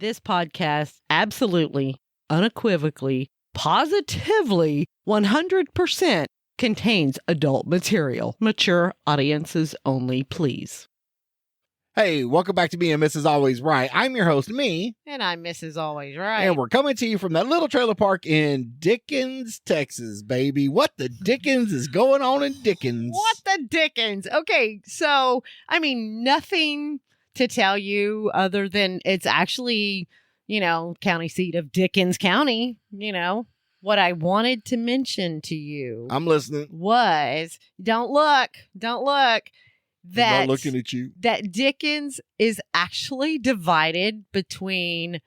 this podcast absolutely, unequivocally, positively, 100% contains adult material. Mature audiences only, please. Hey, welcome back to Me and Mrs. Always Right. I'm your host, Me. And I'm Mrs. Always Right. And we're coming to you from that little trailer park in Dickens, Texas, baby. What the Dickens is going on in Dickens? What the Dickens? Okay, so, I mean, nothing to tell you other than it's actually, county seat of Dickens County. What I wanted to mention to you. I'm listening. Was, don't look. I'm not looking at you. That Dickens is actually divided between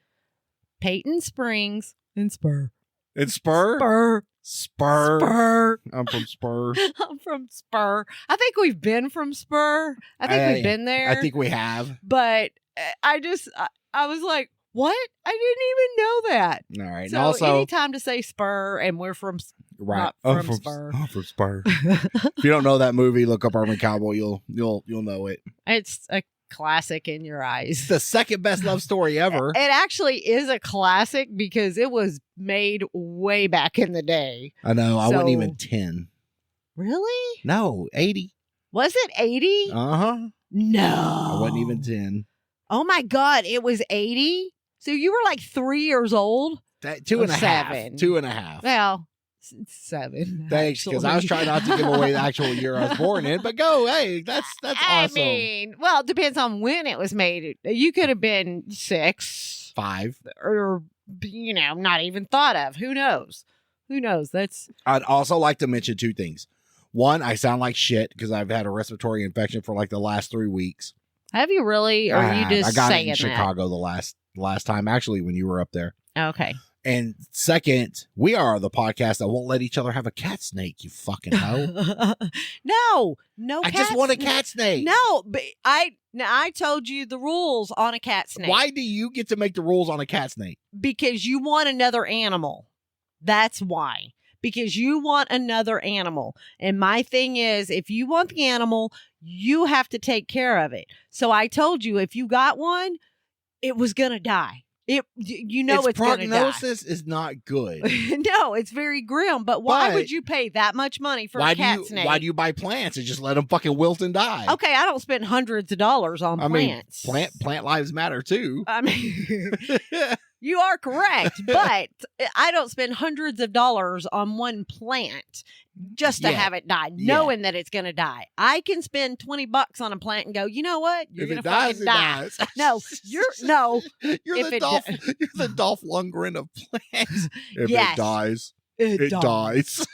Peyton Springs and Spur. And Spur? Spur. I'm from Spur. I'm from Spur. I think we've been from Spur. I think we've been there. I think we have. But I was like, what? I didn't even know that. All right. So and also, anytime to say Spur and we're from right. Not from Spur. I'm from Spur. If you don't know that movie, look up Urban Cowboy. You'll know it. It's a classic in your eyes. It's the second best love story ever. It actually is a classic because it was made way back in the day. I know. I wasn't even 10. Really? No, 80. Was it 80? Uh-huh. No. I wasn't even 10. Oh my God. It was 80? So you were like 3 years old? Two and a half. 7. 2.5. Well, 7. Thanks, because I was trying not to give away the actual year I was born in. But hey, that's awesome. I mean, well, it depends on when it was made. You could have been 6. 5. Or, not even thought of. Who knows? I'd also like to mention 2 things. One, I sound like shit because I've had a respiratory infection for like the last 3 weeks. Have you really? Or are you just I got saying it in Chicago the last time, actually, when you were up there. Okay. And second, we are the podcast that won't let each other have a cat snake, you fucking hoe. No I just want a cat snake. No, but I told you the rules on a cat snake. Why do you get to make the rules on a cat snake? Because you want another animal. That's why. Because you want another animal. And my thing is, if you want the animal, you have to take care of it. So I told you, if you got one, it was going to die. It's going to die. Prognosis is not good. No, it's very grim. But why would you pay that much money for a cat snake? Why do you buy plants and just let them fucking wilt and die? Okay, I don't spend hundreds of dollars on plants. I mean, plant lives matter too. I mean, you are correct, but I don't spend hundreds of dollars on one plant just to have it die, knowing that it's going to die. I can spend $20 on a plant and go, you know what? You're going to fucking die. Dies. No, you're the Dolph Lundgren of plants. If it dies, it dies.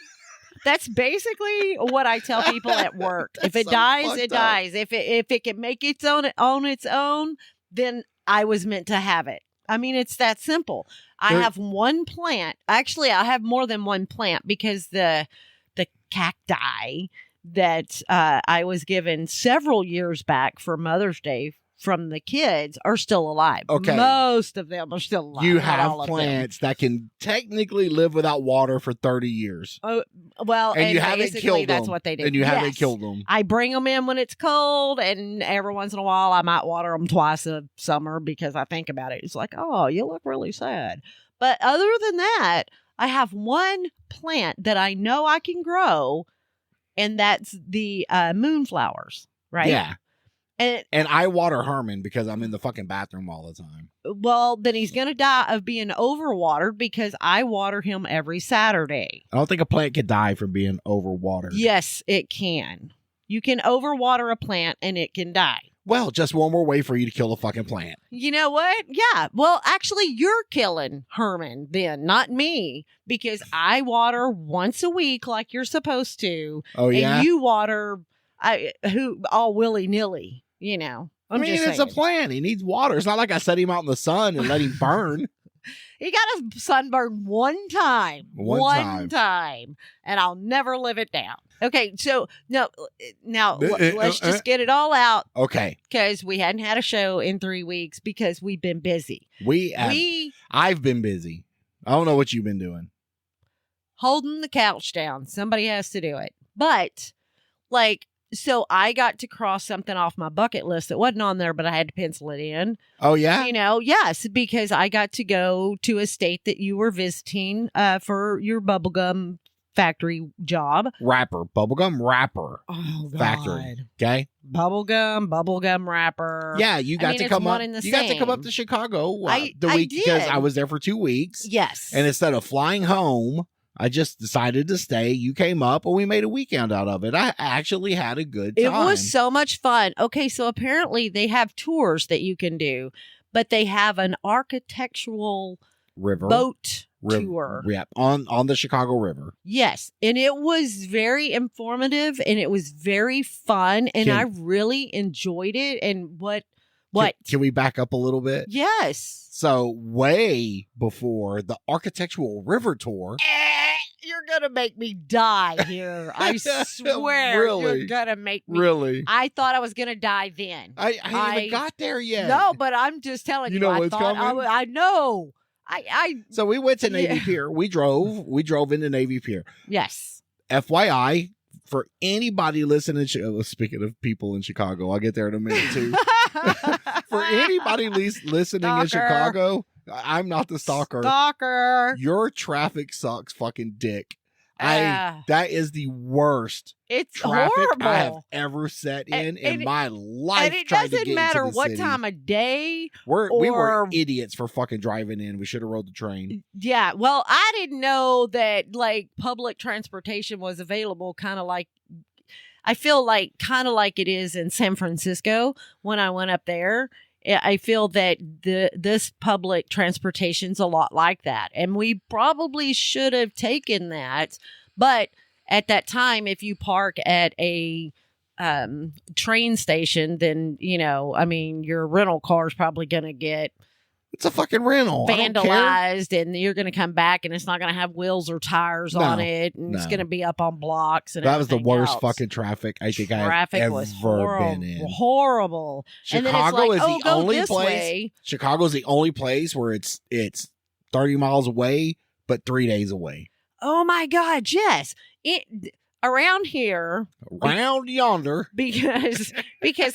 That's basically what I tell people at work. If it dies, it dies. If it can make its own on its own, then I was meant to have it. I mean, it's that simple. I have one plant. Actually, I have more than one plant because the cacti that I was given several years back for Mother's Day from the kids are still alive. Okay. Most of them are still alive. You have plants that can technically live without water for 30 years. Oh, well, and you haven't killed them. That's what they do. And you haven't killed them. I bring them in when it's cold, and every once in a while I might water them twice a summer because I think about it. It's like, oh, you look really sad. But other than that, I have one plant that I know I can grow, and that's the moonflowers, right? Yeah. And I water Herman because I'm in the fucking bathroom all the time. Well, then he's going to die of being overwatered because I water him every Saturday. I don't think a plant could die from being overwatered. Yes, it can. You can overwater a plant and it can die. Well, just one more way for you to kill the fucking plant. You know what? Yeah. Well, actually, you're killing Herman then, not me, because I water once a week like you're supposed to. Oh, yeah? And you water all willy-nilly. I mean, it's a plant. He needs water. It's not like I set him out in the sun and let him burn. He got a sunburn one time. One time. And I'll never live it down. Okay, so now let's just get it all out. Okay. Because we hadn't had a show in 3 weeks because we've been busy. I've been busy. I don't know what you've been doing. Holding the couch down. Somebody has to do it. But, like, So I got to cross something off my bucket list that wasn't on there, but I had to pencil it in. Oh, yeah? Yes, because I got to go to a state that you were visiting for your bubblegum factory job. Bubblegum wrapper. Oh, God. Factory. Okay? Bubblegum wrapper. Yeah, you got to come up. You got to come up same. to Chicago the I week because did. I was there for 2 weeks. Yes. And instead of flying home, I just decided to stay. You came up and we made a weekend out of it. I actually had a good time. It was so much fun. Okay, so apparently they have tours that you can do, but they have an architectural boat tour. Yeah, on the Chicago River. Yes, and it was very informative and it was very fun and I really enjoyed it. And what? Can we back up a little bit? Yes. So way before the architectural river tour. You're going to make me die here. I swear. Really? You're going to make me. Really? I thought I was going to die then. I haven't even got there yet. No, but I'm just telling you. You know I what's thought coming? I know. So we went to Navy Pier. We drove into Navy Pier. Yes. FYI, for anybody listening, speaking of people in Chicago, I'll get there in a minute too. For anybody listening in Chicago, I'm not the stalker. Your traffic sucks fucking dick. That is the worst traffic horrible. I have ever sat in my life. And it doesn't matter what time of day. We were idiots for fucking driving in. We should have rode the train. Yeah. Well, I didn't know that like public transportation was available kind of like I feel like kind of like it is in San Francisco when I went up there. I feel that this public transportation's a lot like that. And we probably should have taken that. But at that time, if you park at a train station, then, your rental car is probably going to get It's a fucking rental. vandalized, and you're going to come back, and it's not going to have wheels or tires on it, and it's going to be up on blocks. And that was the worst else. fucking traffic I think Traffic I've was ever been in. Horrible. Chicago and then it's like, is the only this place. way. Chicago's the only place where it's 30 miles away, but 3 days away. Oh my God! Yes, around here, around yonder, because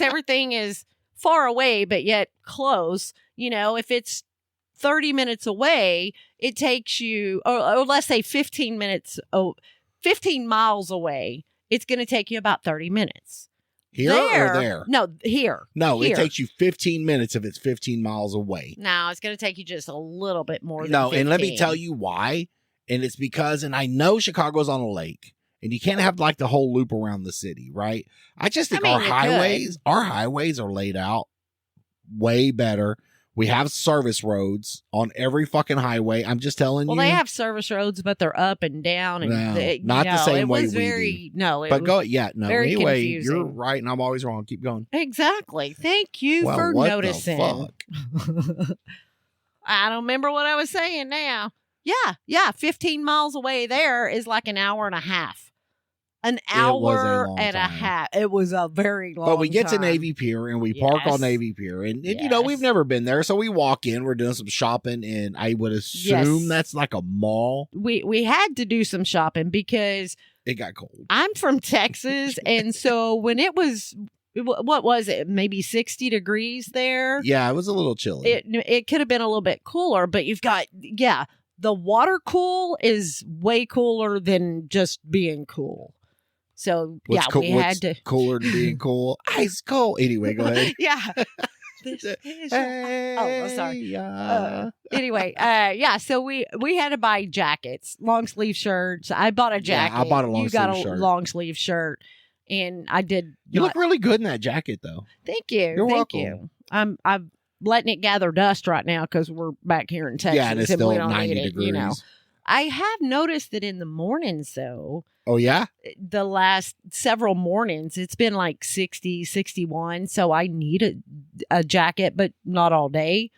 everything is far away, but yet close. If it's 30 minutes away, it takes you, or let's say 15 miles away, it's going to take you about 30 minutes. Here or there? No, here. No, it takes you 15 minutes if it's 15 miles away. No, it's going to take you just a little bit more than 15. And let me tell you why. And it's because, and I know Chicago's on a lake, and you can't have like the whole loop around the city, right? I just think our highways are laid out way better. We have service roads on every fucking highway. I'm just telling you. Well, they have service roads, but they're up and down. And not the same way it was we very, do. No, it but was go, yeah, no. very Anyway, confusing. You're right, and I'm always wrong. Keep going. Exactly. Thank you for what noticing. The fuck? I don't remember what I was saying now. Yeah. 15 miles away there is like an hour and a half. An hour and a half. It was a very long time. But we get to Navy Pier and we park on Navy Pier. And we've never been there. So we walk in. We're doing some shopping. And I would assume that's like a mall. We had to do some shopping because it got cold. I'm from Texas. And so when it was, what was it? Maybe 60 degrees there. Yeah, it was a little chilly. It could have been a little bit cooler. But you've got, the water cool is way cooler than just being cool. So, we had to. Cooler than being cool? Ice cold. Anyway, go ahead. Yeah. Sorry. Anyway, so we had to buy jackets, long sleeve shirts. I bought a jacket. Yeah, I bought a long sleeve shirt. You got a long sleeve shirt. And I did. You look really good in that jacket, though. Thank you. You're welcome. You. I'm letting it gather dust right now because we're back here in Texas. Yeah, and it's still we don't 90 need degrees. It, I have noticed that in the mornings, though. Oh, yeah? The last several mornings, it's been like 60, 61. So I need a jacket, but not all day.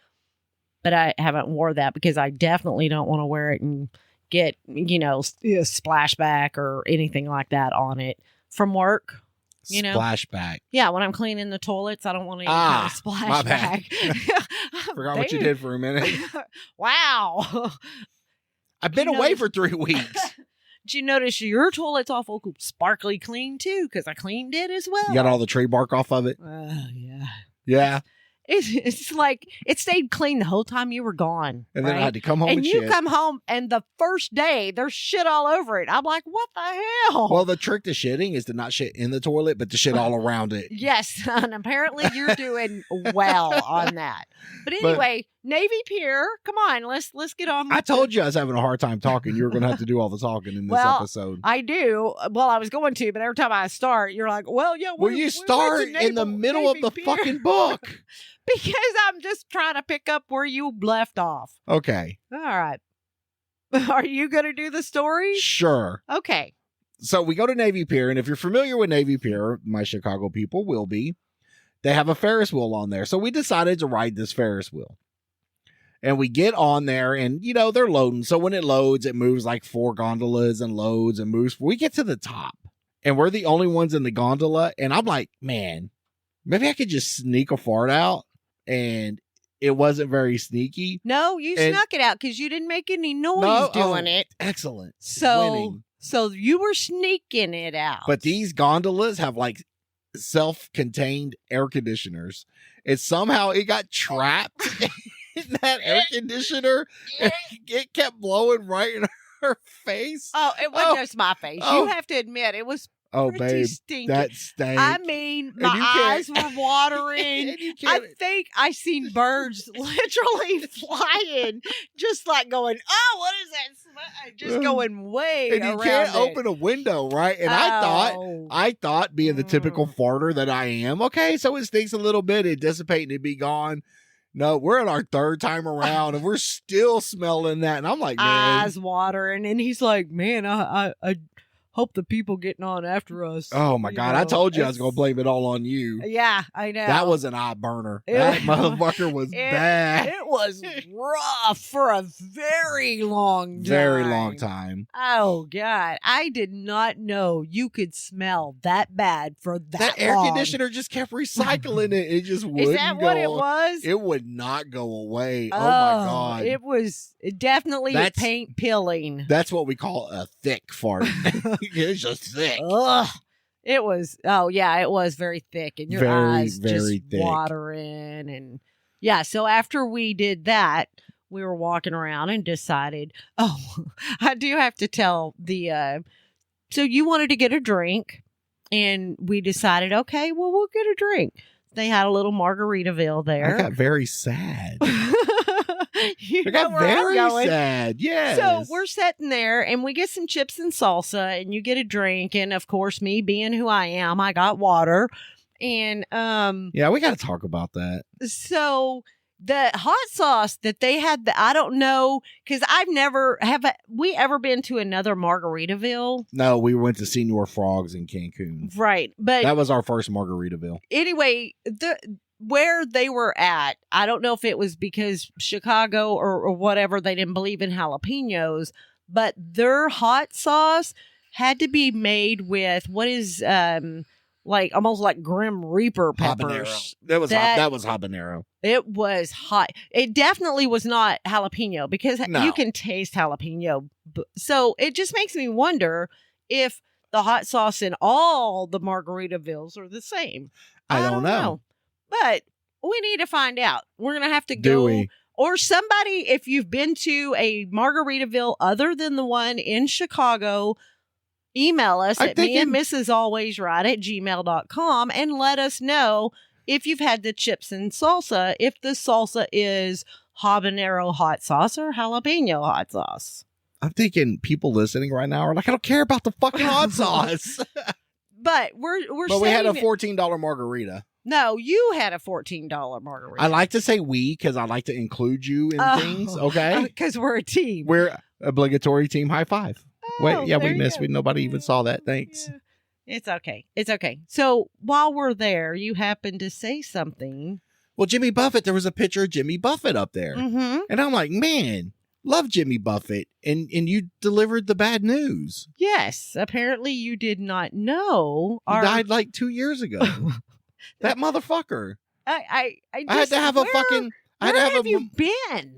But I haven't wore that because I definitely don't want to wear it and get, splashback or anything like that on it from work. Splashback. Yeah, when I'm cleaning the toilets, I don't want to splashback. My bad. Forgot what you did for a minute. Wow. I've been away for 3 weeks. Did you notice your toilet's awful sparkly clean too? Because I cleaned it as well. You got all the tree bark off of it? Yeah. Yeah. It's like it stayed clean the whole time you were gone. And then right? I had to come home and and you shit. come home, and the first day there's shit all over it. I'm like, what the hell? Well, the trick to shitting is to not shit in the toilet, but to shit all around it. Yes, and apparently you're doing well on that. But anyway, Navy Pier, come on, let's get on. With I told you I was having a hard time talking. You were going to have to do all the talking in this episode. I do. Well, I was going to, but every time I start, you're like, well, yeah. Well, you start in the middle of the fucking book. Because I'm just trying to pick up where you left off. Okay. All right. Are you going to do the story? Sure. Okay. So we go to Navy Pier, and if you're familiar with Navy Pier, my Chicago people will be, they have a Ferris wheel on there. So we decided to ride this Ferris wheel. And we get on there, and, you know, they're loading. So when it loads, it moves like 4 gondolas and loads and moves. We get to the top, and we're the only ones in the gondola. And I'm like, man, maybe I could just sneak a fart out. And it wasn't very sneaky. No, you snuck it out because you didn't make any noise doing it. Excellent. So you were sneaking it out. But these gondolas have like self-contained air conditioners. And somehow it got trapped in that air conditioner. And it kept blowing right in her face. Oh, it wasn't just my face. You have to admit, it was pretty stinky. That stank. I mean, my eyes were watering. I think I seen birds literally flying, just like going, oh, what is that smell? Just going way and you around can't it. open a window, right? And I thought, being the typical farter that I am, okay, so it stinks a little bit, it dissipates and it be gone. No, we're at our 3rd time around and we're still smelling that. And I'm like, man. Eyes watering. And he's like, man, I hope the people getting on after us. Oh my God. I told you I was going to blame it all on you. Yeah, I know. That was an eye burner. That motherfucker was bad. It was rough for a very long time. Very long time. Oh God. I did not know you could smell that bad for that That air long. conditioner just kept recycling it. It just wouldn't. Is that what it was? It would not go away. Oh my God. It was definitely paint peeling. That's what we call a thick fart. It's just thick. Ugh. It was, it was very thick, and your eyes just thick. watering. And yeah, so after we did that, we were walking around and decided, I do have to tell so you wanted to get a drink, and we decided, okay, well, we'll get a drink. They had a little Margaritaville there. I got very sad. I got very sad. Yes. So we're sitting there and we get some chips and salsa and you get a drink. And of course, me being who I am, I got water. And yeah, we got to talk about that. So the hot sauce that they had, I don't know, because have we ever been to another Margaritaville? No, we went to Senor Frogs in Cancun. Right. But that was our first Margaritaville. Anyway, where they were at, I don't know if it was because Chicago or whatever, they didn't believe in jalapenos, but their hot sauce had to be made with what is like almost like Grim Reaper peppers. Habanero. That was habanero. It was hot. It definitely was not jalapeno because you can taste jalapeno. So it just makes me wonder if the hot sauce in all the Margaritavilles are the same. I don't know. But we need to find out. We're going to have to go. Or somebody, if you've been to a Margaritaville other than the one in Chicago, email us at meandmrsalwaysright@gmail.com and let us know if you've had the chips and salsa, if the salsa is habanero hot sauce or jalapeno hot sauce. I'm thinking people listening right now are like, I don't care about the fucking hot sauce. But we had a $14 margarita. No, you had a $14 margarita. I like to say we because I like to include you in things, okay? Because we're a team. We're obligatory team high five. Wait, yeah, we missed. Nobody even saw that. Thanks. Yeah. It's okay. It's okay. So while we're there, you happened to say something. Well, Jimmy Buffett, there was a picture of Jimmy Buffett up there. Mm-hmm. And I'm like, man, love Jimmy Buffett. And you delivered the bad news. Yes. Apparently you did not know. He died like 2 years ago. That motherfucker. I had to have a fucking. Where have you been?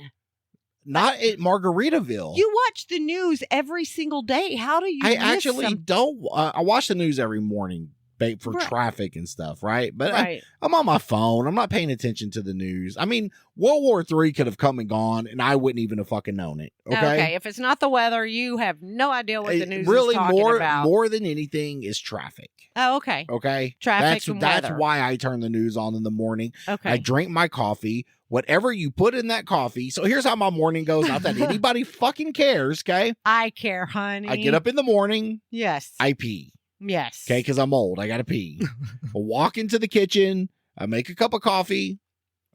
not at Margaritaville. You watch the news every single day. How do you? I actually don't. I watch the news every morning for Right. traffic and stuff, right? But Right. I'm on my phone. I'm not paying attention to the news. I mean, World War III could have come and gone, and I wouldn't even have fucking known it. Okay. If it's not the weather, you have no idea what the news really is talking about. more than anything is traffic. Oh, okay. Okay. Traffic and that's weather. why I turn the news on in the morning. Okay. I drink my coffee. Whatever you put in that coffee. So here's how my morning goes. Not that anybody fucking cares. Okay. I care, honey. I get up in the morning. Yes. I pee. Yes. Okay, because I'm old. I gotta pee. I walk into the kitchen. I make a cup of coffee.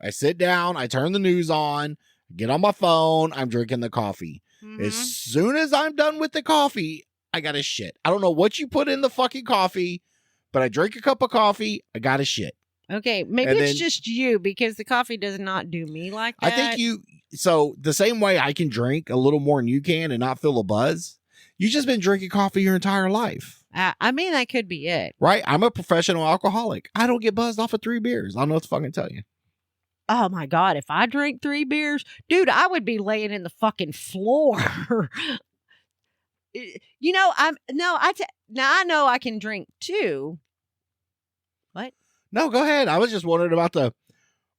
I sit down. I turn the news on. Get on my phone. I'm drinking the coffee. Mhm. As soon as I'm done with the coffee, I gotta shit. I don't know what you put in the fucking coffee, but I drink a cup of coffee. I gotta shit. Okay, maybe And it's then- just you because the coffee does not do me like that. I think so the same way I can drink a little more than you can and not feel a buzz, you just been drinking coffee your entire life. I mean, that could be it. Right? I'm a professional alcoholic. I don't get buzzed off of 3 beers. I don't know what to fucking tell you. Oh my God, if I drink 3 beers, dude, I would be laying in the fucking floor. You know, now I know I can drink 2. What? No, go ahead. I was just wondering about the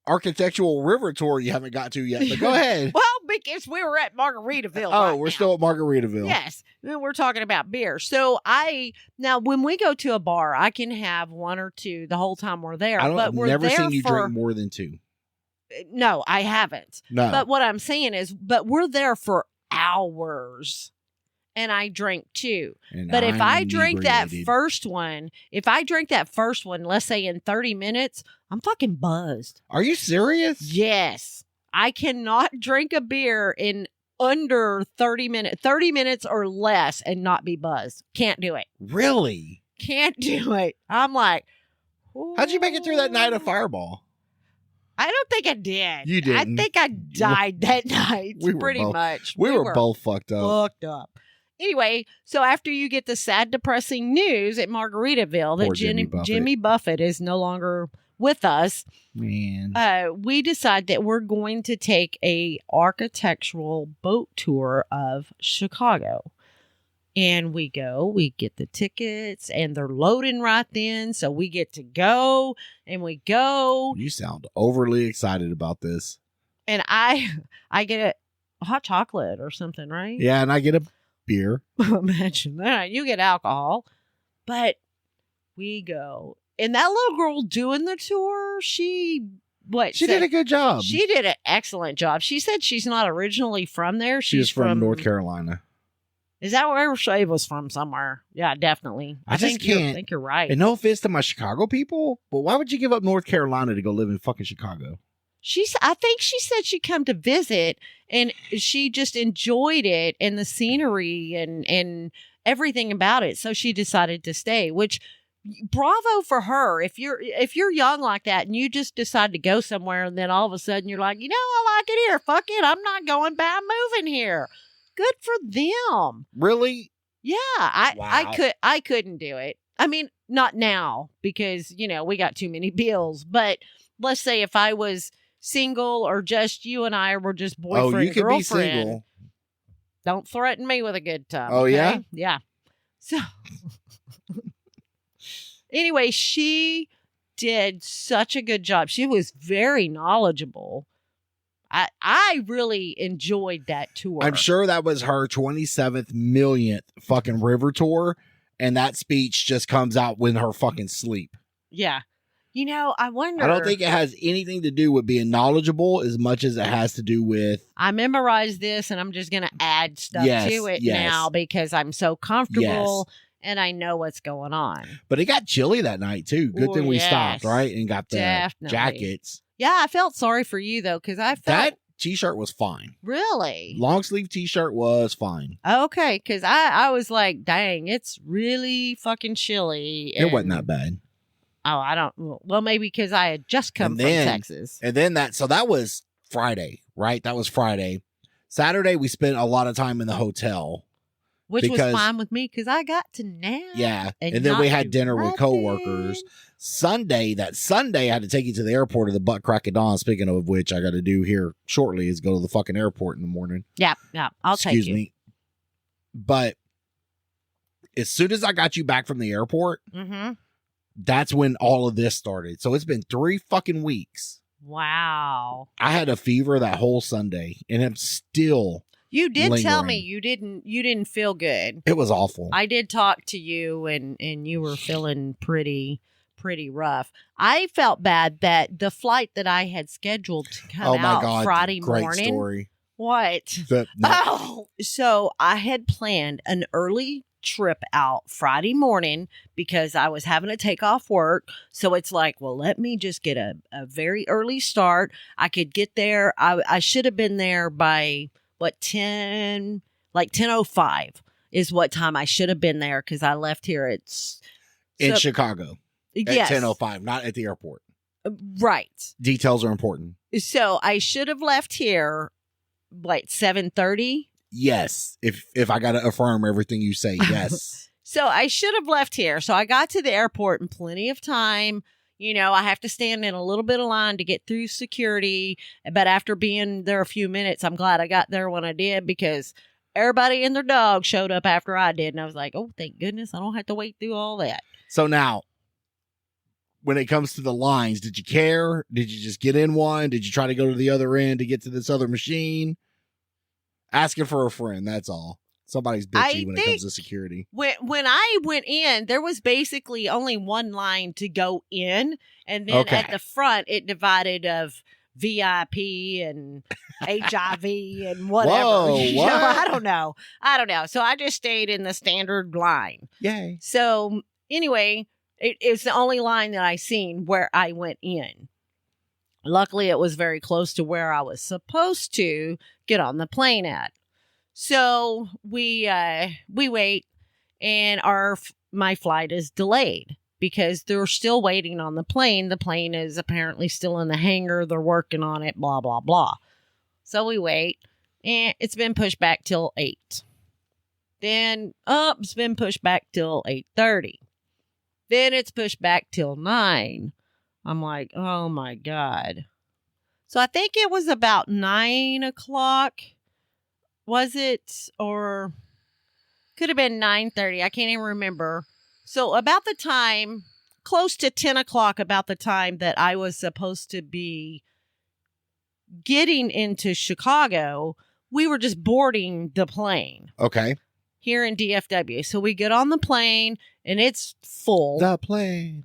architectural river tour you haven't got to yet, but go ahead. Well, because we were at Margaritaville. Oh, right we're now. still at Margaritaville. Yes. Then we're talking about beer. So now when we go to a bar, I can have 1 or 2 the whole time we're there. I've we're never there seen you for, drink more than 2. No, I haven't. No. But what I'm saying is, we're there for hours. And I drink 2. And But if I I'm drink that inebriated. first one, let's say in 30 minutes, I'm fucking buzzed. Are you serious? Yes. I cannot drink a beer in under 30 minutes or less and not be buzzed. Can't do it. Really? Can't do it. I'm like, How'd you make it through that night of "Ooh." Fireball? I don't think I did. You didn't. I think I died that night. We were pretty both- much. We were both fucked up. fucked up. Anyway, so after you get the sad, depressing news at Margaritaville that Poor Jimmy Buffett. Jimmy Buffett is no longer with us, Man. we decide that we're going to take a architectural boat tour of Chicago. And we get the tickets, and they're loading right then. So we get to go, and we go. You sound overly excited about this. And I get a hot chocolate or something, right? Yeah, and I get a beer. Imagine that. You get alcohol. But we go. And that little girl doing the tour, she Did a good job. She did an excellent job. She said she's not originally from there. She's from North Carolina. Is that where she was from somewhere? Yeah, definitely. I just can't. I think you're right. And no offense to my Chicago people, but why would you give up North Carolina to go live in fucking Chicago? I think she said she'd come to visit and she just enjoyed it and the scenery and everything about it. So she decided to stay, which bravo for her. If you're young like that and you just decide to go somewhere and then all of a sudden you're like, I like it here. Fuck it. I'm not going back. I'm moving here. Good for them. Really? Yeah. Wow. I couldn't do it. I mean, not now because, we got too many bills, but let's say if I was single or just you and I were just boyfriend, Oh, you could girlfriend, be single. don't threaten me with a good time. Oh, okay? yeah? Yeah. So anyway, she did such a good job. She was very knowledgeable. I really enjoyed that tour. I'm sure that was her 27th millionth fucking river tour, and that speech just comes out when her fucking sleep. Yeah. I wonder. I don't think it has anything to do with being knowledgeable as much as it has to do with. I memorized this and I'm just going to add stuff Yes, to it yes. now because I'm so comfortable Yes. and I know what's going on. But it got chilly that night too. Good Oh, thing we yes. stopped, right? And got the Definitely. jackets. Yeah, I felt sorry for you though because I felt That t-shirt was fine. really Long sleeve t-shirt was fine. okay because I was like, dang, it's really fucking chilly. It wasn't that bad. Oh, I don't. Well, maybe because I had just come And from then- Texas. And then that was Friday, right? That was Friday. Saturday we spent a lot of time in the hotel. Which was fine with me because I got to nap. Yeah. And then we had dinner with coworkers. That Sunday, I had to take you to the airport at the butt crack of dawn. Speaking of which, I got to do here shortly is go to the fucking airport in the morning. Yeah. I'll take you. Excuse me. But as soon as I got you back from the airport, that's when all of this started. So it's been 3 fucking weeks. Wow. I had a fever that whole Sunday, and I'm still You did tell me lingering. you didn't feel good. It was awful. I did talk to you, and you were feeling pretty rough. I felt bad that the flight that I had scheduled to come out Friday Great morning. Story. What? So I had planned an early trip out Friday morning because I was having to take off work. So it's like, well, let me just get a very early start. I could get there. I should have been there by 10:05 is what time I should have been there because I left here in Chicago. Yes. At 10:05, not at the airport. Right. Details are important. So I should have left here 7:30. Yes. If I got to affirm everything you say, yes. So I should have left here. So I got to the airport in plenty of time. You know, I have to stand in a little bit of line to get through security. But after being there a few minutes, I'm glad I got there when I did because everybody and their dog showed up after I did. And I was like, oh, thank goodness I don't have to wait through all that. So now, when it comes to the lines, did you care? Did you just get in one? Did you try to go to the other end to get to this other machine? Asking for a friend, that's all. Somebody's bitchy when it comes to security. When I went in, there was basically only one line to go in. And then at the front, it divided of VIP and HIV and whatever. Whoa, what? I don't know. So I just stayed in the standard line. Yay. So anyway, it's the only line that I seen where I went in. Luckily, it was very close to where I was supposed to get on the plane at. So we wait, and my flight is delayed because they're still waiting on the plane. The plane is apparently still in the hangar. They're working on it, blah, blah, blah. So we wait, and it's been pushed back till 8. Then it's been pushed back till 8:30. Then it's pushed back till 9. I'm like, oh my God. So I think it was about 9 o'clock. Was it? Or could have been 9:30. I can't even remember. So about the time, close to 10 o'clock, about the time that I was supposed to be getting into Chicago, we were just boarding the plane. Okay. Here in DFW. So we get on the plane and it's full. The plane.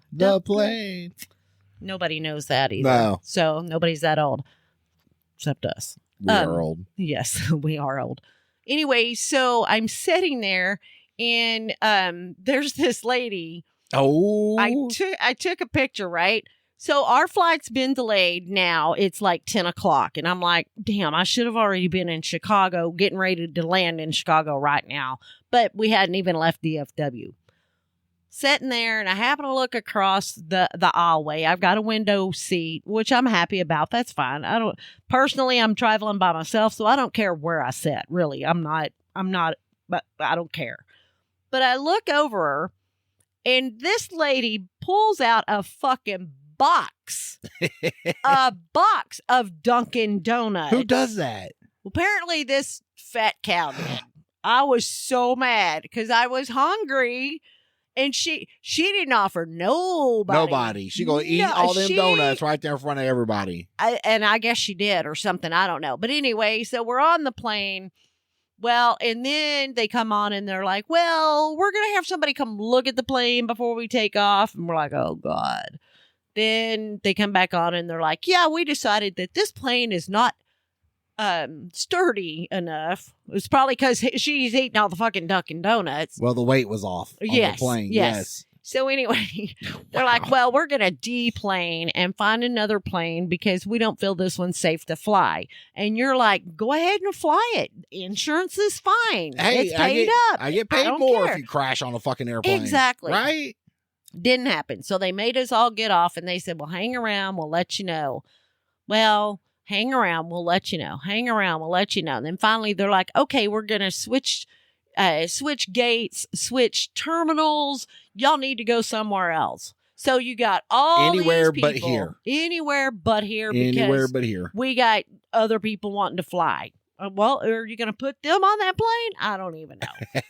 Nobody knows that either. No. So nobody's that old except us. We are old. Yes, we are old. Anyway, so I'm sitting there and there's this lady. Oh. I took a picture, right? So our flight's been delayed now. It's like 10 o'clock. And I'm like, damn, I should have already been in Chicago, getting ready to land in Chicago right now. But we hadn't even left DFW. Sitting there, and I happen to look across the aisleway. I've got a window seat, which I'm happy about. That's fine. I'm traveling by myself, so I don't care where I sit. Really, I'm not, but I don't care. But I look over her, and this lady pulls out a fucking box of Dunkin' Donuts. Who does that? Apparently, this fat cow did. I was so mad because I was hungry. And she didn't offer nobody. She gonna eat all them donuts right there in front of everybody. And I guess she did or something. I don't know. But anyway, so we're on the plane. Well, and then they come on and they're like, well, we're going to have somebody come look at the plane before we take off. And we're like, oh, God. Then they come back on and they're like, yeah, we decided that this plane is not sturdy enough. It's probably because she's eating all the fucking Dunkin' Donuts. Well, the weight was off on the plane. Yes. So anyway, they're like, well, we're going to deplane and find another plane because we don't feel this one's safe to fly. And you're like, go ahead and fly it. Insurance is fine. Hey, it's paid up. I get paid more if you crash on a fucking airplane. Exactly. Right? Didn't happen. So they made us all get off and they said, well, hang around. We'll let you know. Well, hang around. We'll let you know. Hang around. We'll let you know. And then finally they're like, okay, we're going to switch switch gates, switch terminals. Y'all need to go somewhere else. So you got all Anywhere these but people, here. Anywhere but here. Anywhere Because but here. we got other people wanting to fly. Well, are you going to put them on that plane? I don't even know.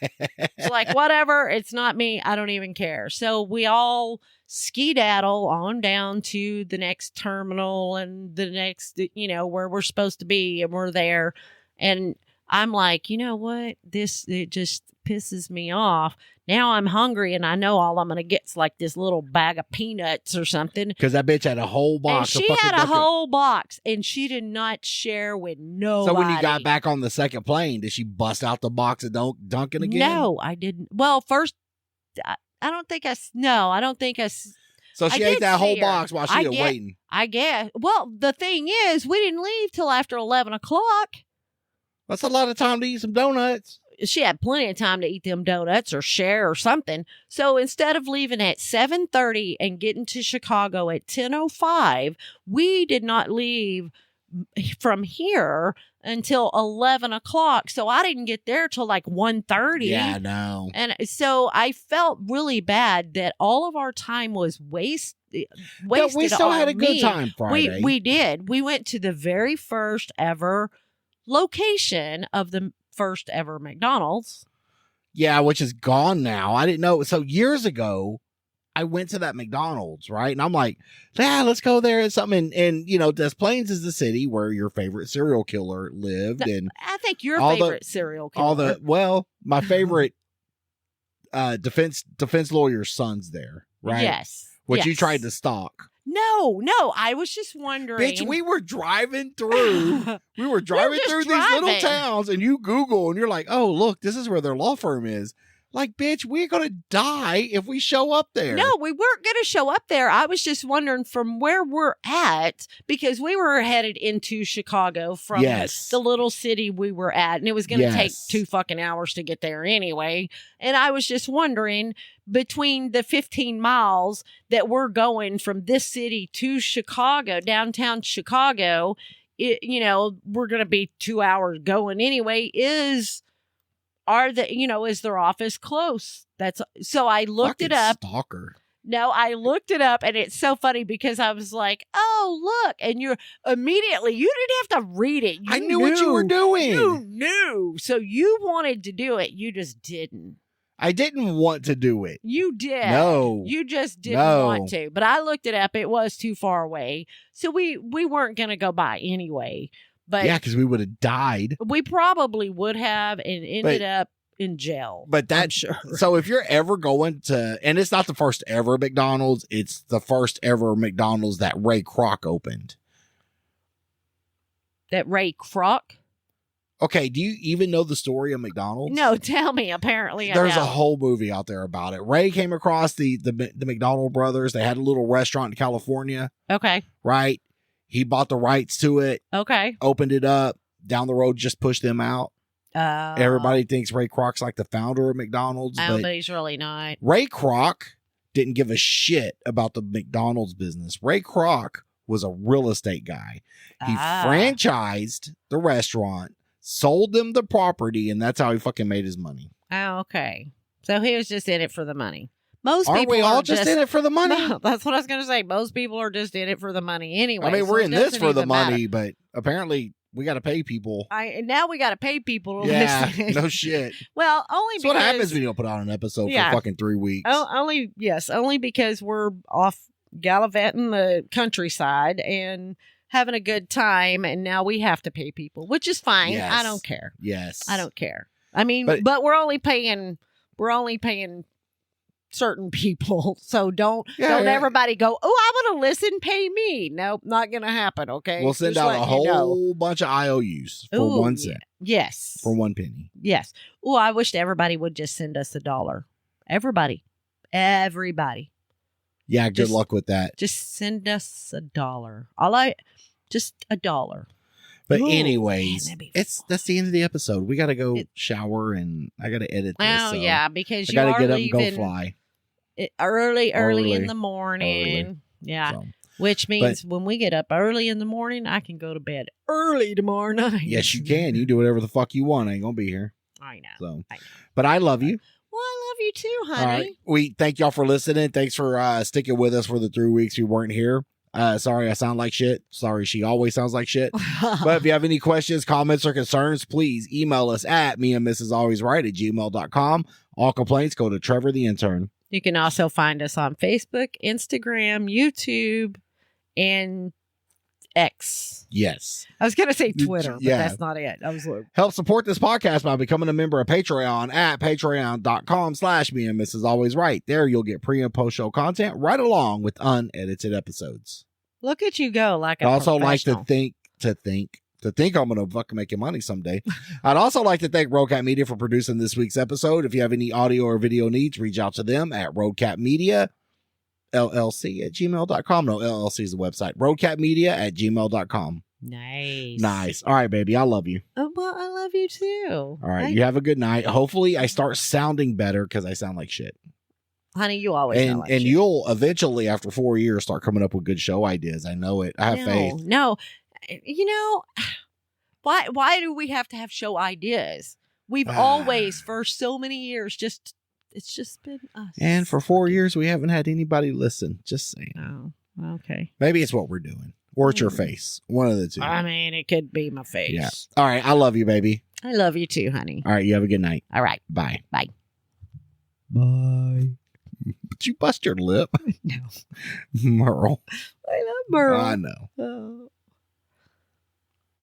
It's like, whatever. It's not me. I don't even care. So we all skedaddle on down to the next terminal and the next, where we're supposed to be. And we're there. And I'm like, you know what? It just pisses me off. Now I'm hungry and I know all I'm going to get is like this little bag of peanuts or something. Because that bitch had a whole box. And she had a whole box and she did not share with nobody. So when you got back on the second plane, did she bust out the box of Dunkin' again? No, I didn't. Well, first, I don't think I. So she ate that whole box while she was waiting. I guess. Well, the thing is, we didn't leave till after 11 o'clock. That's a lot of time to eat some donuts. She had plenty of time to eat them donuts or share or something. So instead of leaving at 7:30 and getting to Chicago at 10:05, we did not leave from here until 11 o'clock. So I didn't get there till like 1:30. Yeah, no. And so I felt really bad that all of our time was wasted. We still had a good time Friday. We did. We went to the very first ever location of the first ever McDonald's. Yeah, which is gone now. I didn't know. So years ago, I went to that McDonald's, right? And I'm like, yeah, let's go there and something. And Des Plaines is the city where your favorite serial killer lived. And I think your favorite serial killer. My favorite defense lawyer's son's there, right? Yes. Which you tried to stalk. No, I was just wondering. Bitch, we were driving through. We were driving through these little towns, and you Google, and you're like, oh, look, this is where their law firm is. Like, bitch, we're going to die if we show up there. No, we weren't going to show up there. I was just wondering from where we're at, because we were headed into Chicago from the little city we were at, and it was going to take 2 fucking hours to get there anyway. And I was just wondering, between the 15 miles that we're going from this city to Chicago, downtown Chicago, we're going to be 2 hours going anyway, is their office close? So I looked it up. Stalker. No, I looked it up, and it's so funny because I was like, oh, look. And you didn't have to read it. I knew what you were doing. You knew. So you wanted to do it. You just didn't. I didn't want to do it. You did. No. You just didn't want to. But I looked it up. It was too far away. So we weren't going to go by anyway. But yeah, because we would have died. We probably would have and ended up in jail. But that's sure. So if you're ever going to, and it's not the first ever McDonald's, it's the first ever McDonald's that Ray Kroc opened. That Ray Kroc? Okay, do you even know the story of McDonald's? No, tell me. Apparently, there's a whole movie out there about it. Ray came across the McDonald brothers. They had a little restaurant in California. Okay. Right? He bought the rights to it. Okay. Opened it up. Down the road, just pushed them out. Everybody thinks Ray Kroc's like the founder of McDonald's. But he's really not. Ray Kroc didn't give a shit about the McDonald's business. Ray Kroc was a real estate guy. He franchised the restaurant, sold them the property, and that's how he fucking made his money. Oh, okay. So he was just in it for the money. Aren't we all just in it for the money? No, that's what I was going to say. Most people are just in it for the money anyway. I mean, we're in this for the money, but apparently we got to pay people. Now we got to pay people to listen. No shit. Well, only because... what happens when you don't put out an episode for fucking 3 weeks. Only because we're off gallivanting the countryside and having a good time, and now we have to pay people, which is fine. Yes. I don't care. Yes. I don't care. I mean, but we're only paying certain people, so don't everybody go, oh, I want to listen, pay me. Nope, not gonna happen. Okay, we'll send out a whole bunch of IOUs for 1 cent. Yes, for 1 penny. Yes. Oh, I wish everybody would just send us $1. Everybody. Yeah, good luck with that. Just send us $1. Just $1. But anyways, that's the end of the episode. We got to go shower, and I got to edit this. Oh, yeah, because I got to get up and go fly. Early in the morning. Early. Yeah. So, which means when we get up early in the morning, I can go to bed early tomorrow night. Yes, you can. You do whatever the fuck you want. I ain't going to be here. I know. So, I know. but I love you. Well, I love you too, honey. All right. We thank y'all for listening. Thanks for sticking with us for the 3 weeks we weren't here. Sorry I sound like shit. Sorry she always sounds like shit. But if you have any questions, comments, or concerns, please email us at meandmrsalwaysright@gmail.com. All complaints go to Trevor the intern. You can also find us on Facebook, Instagram, YouTube, and X. Yes. I was going to say Twitter, but Yeah. that's not it. I was like, Help support this podcast by becoming a member of Patreon at patreon.com/meandmrsalwaysright. There you'll get pre and post show content right along with unedited episodes. look at you go like a I'd also like to professional. think I'm going to fucking make you money someday. I'd also like to thank Roadcat Media for producing this week's episode. If you have any audio or video needs, reach out to them at roadcatmedia LLC@gmail.com. No, LLC is the website. roadcatmedia@gmail.com. Nice. All right, baby. I love you. Oh, well, I love you too. All right. You have a good night. Hopefully I start sounding better because I sound like shit. Honey, you always sound like And shit. you'll eventually, after 4 years, start coming up with good show ideas. I know it. I have faith. No, you know, why do we have to have show ideas? We've always, for so many years, it's just been us. And for 4 years, we haven't had anybody listen. Just saying. Oh, okay. Maybe it's what we're doing. Or it's your face. One of the two. I mean, it could be my face. Yeah. All right. I love you, baby. I love you too, honey. All right. You have a good night. All right. Bye. Bye. Bye. Did you bust your lip? No. Merle. I love Merle. I know. Oh.